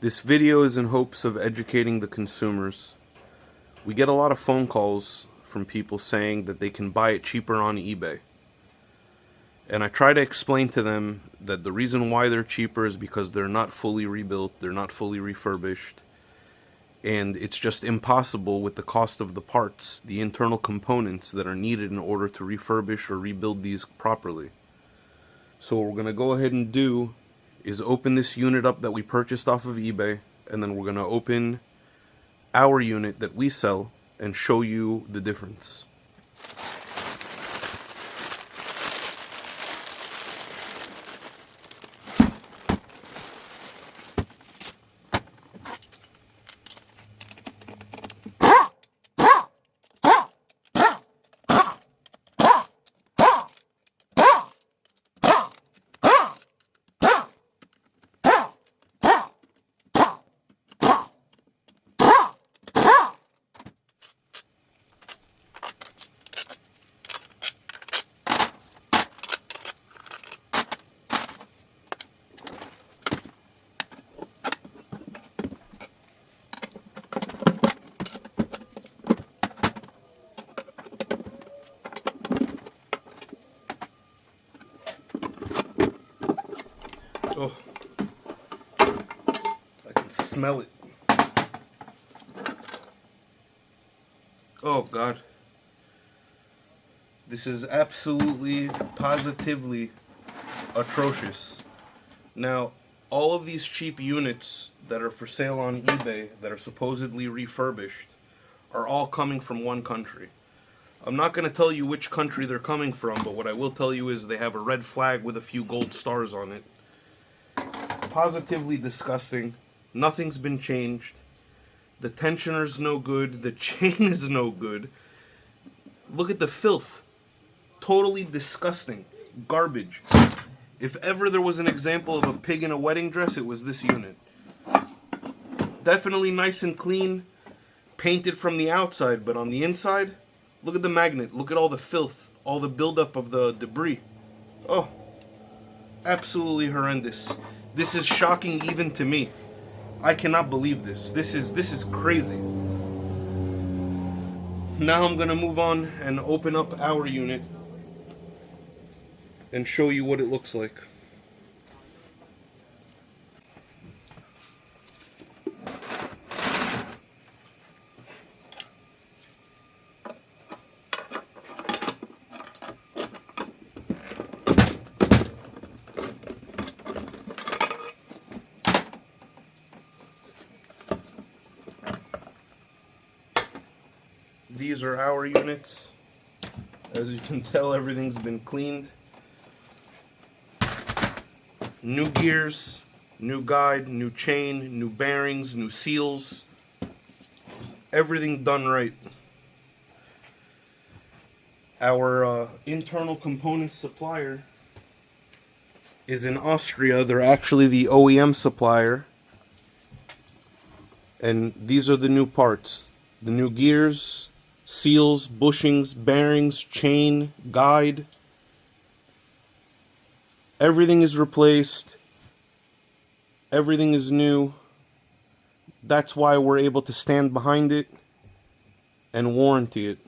This video is in hopes of educating the consumers. We get a lot of phone calls from people saying that they can buy it cheaper on eBay. And I try to explain to them that the reason why they're cheaper is because they're not fully rebuilt, they're not fully refurbished, and it's just impossible with the cost of the parts, the internal components that are needed in order to refurbish or rebuild these properly. So what we're going to go ahead and do is open this unit up that we purchased off of eBay, and then we're going to open our unit that we sell and show you the difference. Oh, I can smell it. Oh God. This is absolutely, positively atrocious. Now, all of these cheap units that are for sale on eBay that are supposedly refurbished are all coming from one country. I'm not going to tell you which country they're coming from, but what I will tell you is they have a red flag with a few gold stars on it. Positively disgusting. Nothing's been changed. The tensioner's no good. The chain is no good. Look at the filth. Totally disgusting. Garbage. If ever there was an example of a pig in a wedding dress, it was this unit. Definitely nice and clean. Painted from the outside, but on the inside, look at the magnet. Look at all the filth. All the buildup of the debris. Oh. Absolutely horrendous. This is shocking even to me. I cannot believe this. This is crazy. Now I'm gonna move on and open up our unit and show you what it looks like. These are our units. As you can tell, everything's been cleaned. New gears, new guide, new chain, new bearings, new seals. Everything done right. Our internal components supplier is in Austria. They're actually the OEM supplier. And these are the new parts. The new gears, seals, bushings, bearings, chain, guide. Everything is replaced. Everything is new. That's why we're able to stand behind it and warranty it.